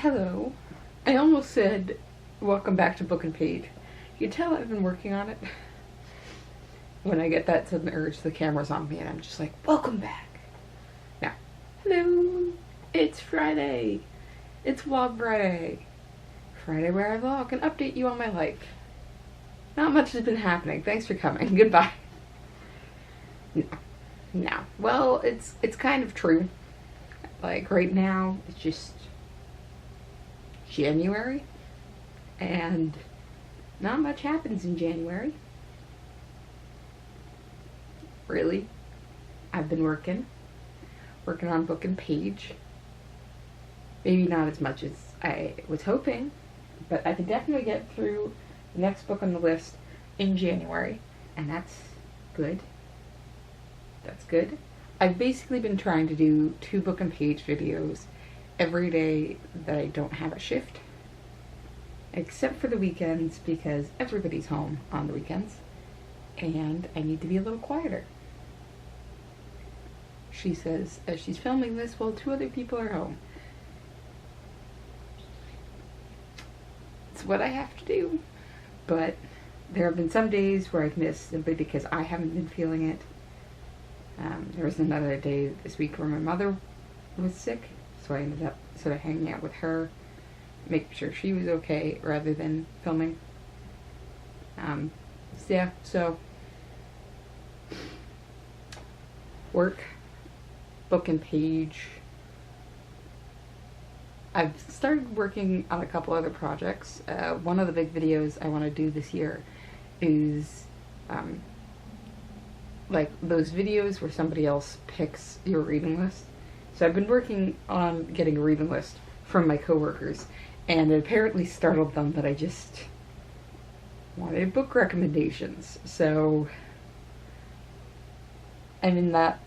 Hello. I almost said, welcome back to Book and Page. You tell I've been working on it. When I get that sudden urge, the camera's on me and I'm just like, welcome back. Now, hello. It's Friday. It's Vlog Friday. Friday where I vlog and update you on my life. Not much has been happening. Thanks for coming. Goodbye. No. Well, it's kind of true. Like, right now, it's just January, and not much happens in January. Really. I've been working on Book and Page. Maybe not as much as I was hoping, but I can definitely get through the next book on the list in January, and that's good. That's good. I've basically been trying to do 2 Book and Page videos every day that I don't have a shift, except for the weekends because everybody's home on the weekends and I need to be a little quieter. She says as she's filming this while 2 other people are home. It's what I have to do, but there have been some days where I've missed simply because I haven't been feeling it. There was another day this week where my mother was sick, so I ended up sort of hanging out with her, making sure she was okay rather than filming. So work, Book and Page. I've started working on a couple other projects. One of the big videos I want to do this year is like those videos where somebody else picks your reading list. So I've been working on getting a reading list from my coworkers, and it apparently startled them that I just wanted book recommendations. So I'm in that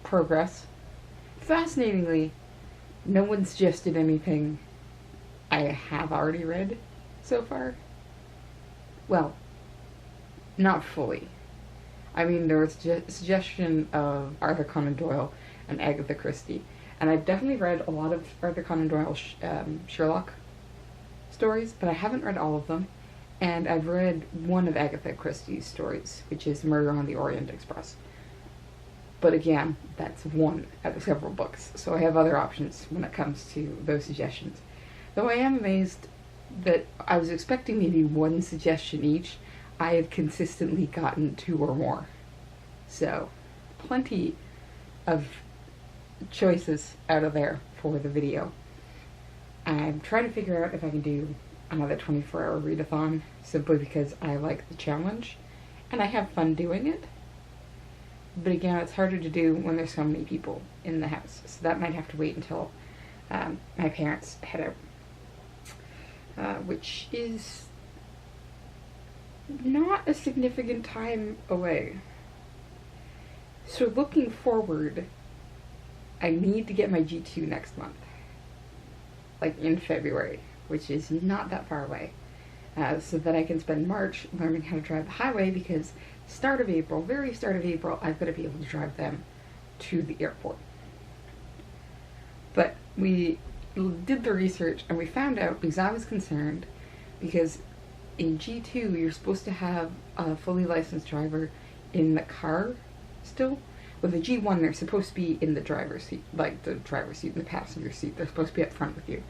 progress. Fascinatingly, no one suggested anything I have already read so far. Well, not fully. I mean, there was a suggestion of Arthur Conan Doyle and Agatha Christie, and I've definitely read a lot of Arthur Conan Doyle's Sherlock stories, but I haven't read all of them, and I've read one of Agatha Christie's stories, which is Murder on the Orient Express. But again, that's one out of several books, so I have other options when it comes to those suggestions. Though I am amazed that I was expecting maybe one suggestion each, I have consistently gotten 2 or more. So, plenty of choices out of there for the video. I'm trying to figure out if I can do another 24-hour readathon, simply because I like the challenge, and I have fun doing it. But again, it's harder to do when there's so many people in the house, so that might have to wait until my parents head out, which is not a significant time away. So looking forward, I need to get my G2 next month, like in February, which is not that far away, so that I can spend March learning how to drive the highway, because start of April, very start of April, I've got to be able to drive them to the airport. But we did the research and we found out, because I was concerned, because in G2 you're supposed to have a fully licensed driver in the car still. With the G1 they're supposed to be in the driver's seat, like the driver's seat and the passenger seat. They're supposed to be up front with you.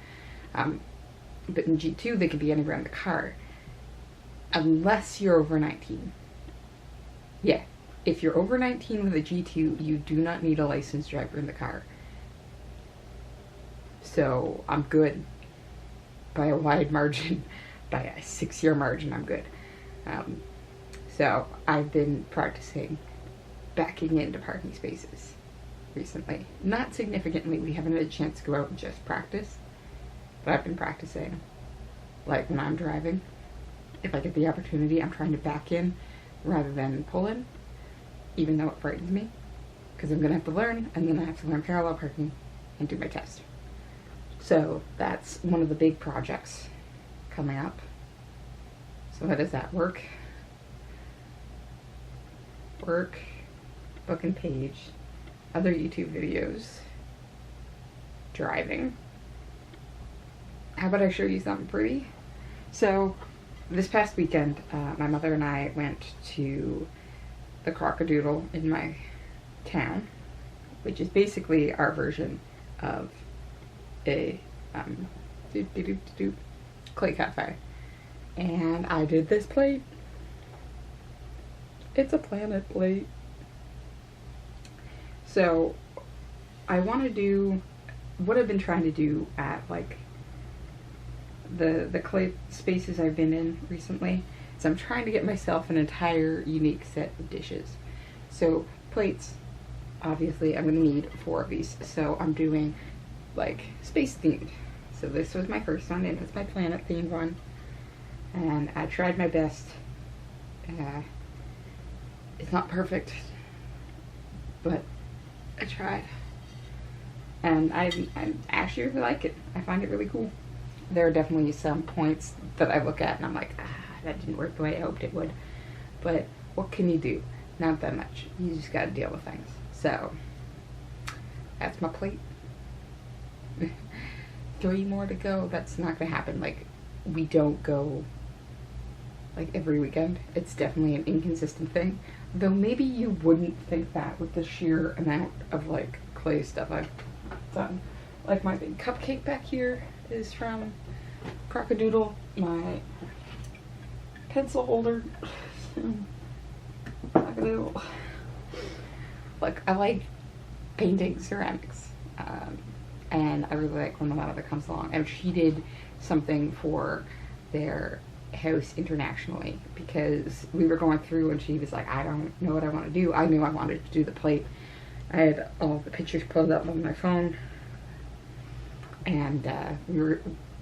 But in G2 they can be anywhere in the car, unless you're over 19. Yeah, if you're over 19 with a G2, you do not need a licensed driver in the car. So I'm good by a wide margin. By a 6-year margin, I'm good. So I've been practicing backing into parking spaces recently. Not significantly, we haven't had a chance to go out and just practice, but I've been practicing, like when I'm driving. If I get the opportunity, I'm trying to back in rather than pull in, even though it frightens me, because I'm going to have to learn, and then I have to learn parallel parking and do my test. So that's one of the big projects coming up. So how does that work? Book and Page, other YouTube videos, driving, how about I show you something pretty? So, this past weekend, my mother and I went to the Crockadoodle in my town, which is basically our version of a clay cafe. And I did this plate. It's a planet plate. So, I want to do what I've been trying to do at like the clay spaces I've been in recently. So I'm trying to get myself an entire unique set of dishes. So plates, obviously I'm going to need 4 of these. So I'm doing like space themed. So this was my first one, and it's my planet themed one. And I tried my best. It's not perfect, but I tried. And I actually really like it. I find it really cool. There are definitely some points that I look at and I'm like, that didn't work the way I hoped it would. But what can you do? Not that much. You just gotta deal with things. So, that's my plate. 3 more to go. That's not gonna happen. Like, we don't go like every weekend. It's definitely an inconsistent thing. Though maybe you wouldn't think that with the sheer amount of like clay stuff I've done. Like my big cupcake back here is from Crockadoodle. My pencil holder. Crockadoodle. Like, I like painting ceramics. And I really like when a lot of it comes along. And she did something for their house internationally because we were going through and she was like, I don't know what I want to do. I knew I wanted to do the plate. I had all the pictures pulled up on my phone, and we were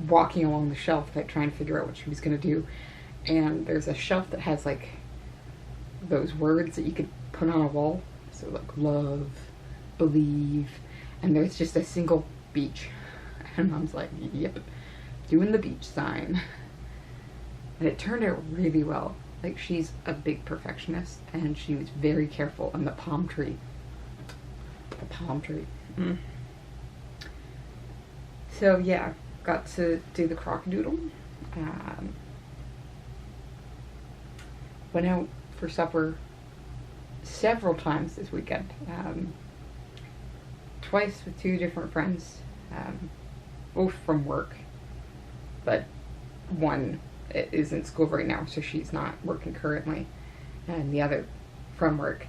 walking along the shelf like trying to figure out what she was going to do. And there's a shelf that has like those words that you could put on a wall, so like love, believe, and there's just a single beach. And Mom's like, yep, doing the beach sign. And it turned out really well. Like, she's a big perfectionist, and she was very careful on the palm tree. The palm tree. So yeah, got to do the Crockadoodle. Went out for supper several times this weekend. Twice with 2 different friends, both from work, but one is in school right now, so she's not working currently, and the other from work.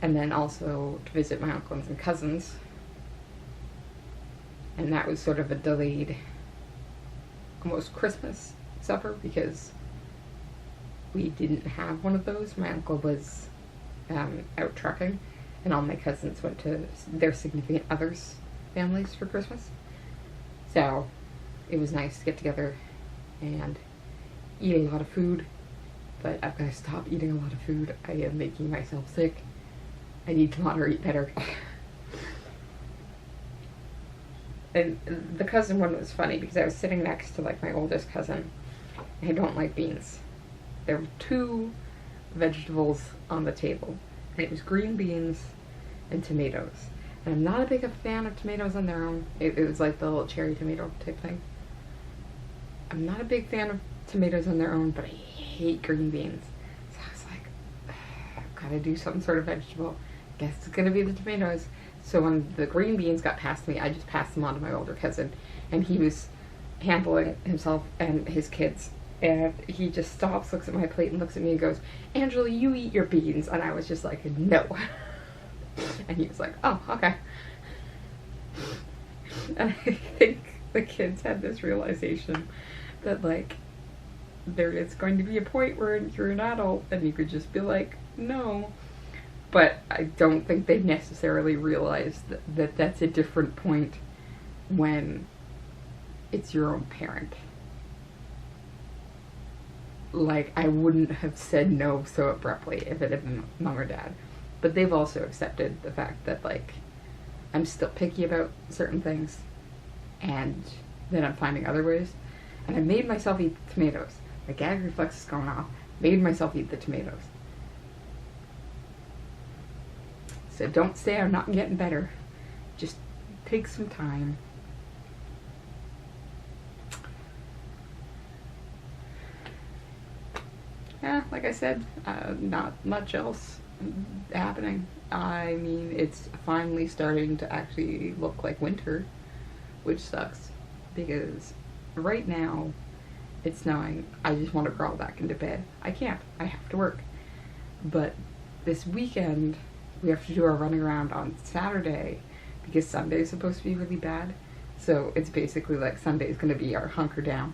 And then also to visit my uncles and cousins, and that was sort of a delayed, almost Christmas supper because we didn't have one of those. My uncle was out trucking, and all my cousins went to their significant others' families for Christmas. So it was nice to get together and eat a lot of food, but I've got to stop eating a lot of food. I am making myself sick. I need to moderate better. And the cousin one was funny because I was sitting next to like my oldest cousin, and I don't like beans. There were 2 vegetables on the table, and it was green beans and tomatoes. And I'm not a big fan of tomatoes on their own. It was like the little cherry tomato type thing. I'm not a big fan of tomatoes on their own, but I hate green beans. So I was like, I've got to do some sort of vegetable. Guess it's gonna be the tomatoes. So when the green beans got past me, I just passed them on to my older cousin, and he was handling himself and his kids. And he just stops, looks at my plate, and looks at me and goes, Angela, you eat your beans. And I was just like, no. And he was like, oh, okay. And I think the kids had this realization that, like, there is going to be a point where you're an adult and you could just be like, no. But I don't think they necessarily realize that that's a different point when it's your own parent. Like, I wouldn't have said no so abruptly if it had been mom or dad. But they've also accepted the fact that, like, I'm still picky about certain things, and then I'm finding other ways. And I made myself eat the tomatoes. My gag reflex is going off. Made myself eat the tomatoes. So don't say I'm not getting better. Just take some time. yeah, like I said, not much else happening. I mean, it's finally starting to actually look like winter, which sucks because right now it's snowing. I just want to crawl back into bed. I can't. I have to work. But this weekend, we have to do our running around on Saturday because Sunday is supposed to be really bad. So it's basically like Sunday's going to be our hunker down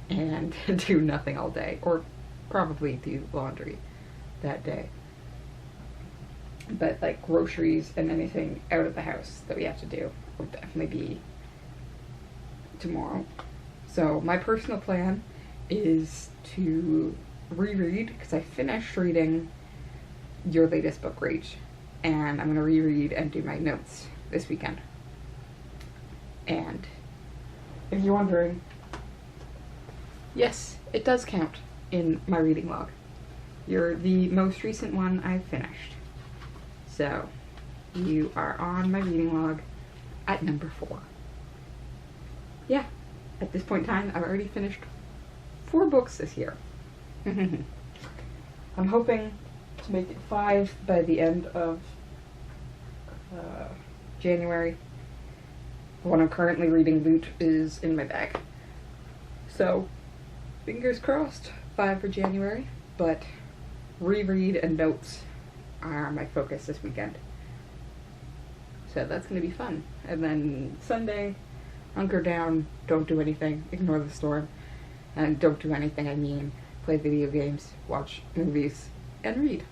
and do nothing all day, or probably do laundry that day. But like groceries and anything out of the house that we have to do will definitely be tomorrow. So my personal plan is to reread, because I finished reading your latest book, Rage, and I'm going to reread and do my notes this weekend. And if you're wondering, yes, it does count in my reading log. You're the most recent one I've finished. So, you are on my reading log at number 4. Yeah, at this point in time, I've already finished 4 books this year. I'm hoping to make it 5 by the end of January. The one I'm currently reading, Loot, is in my bag. So, fingers crossed, 5 for January, but reread and notes are my focus this weekend. So that's going to be fun. And then Sunday, hunker down, don't do anything, ignore the storm, and don't do anything, I mean, play video games, watch movies, and read.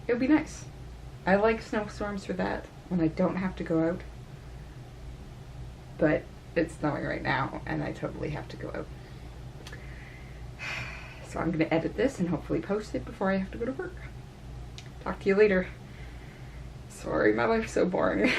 It'll be nice. I like snowstorms for that, when I don't have to go out. But it's snowing right now, and I totally have to go out. So I'm going to edit this and hopefully post it before I have to go to work. Talk to you later. Sorry, my life's so boring.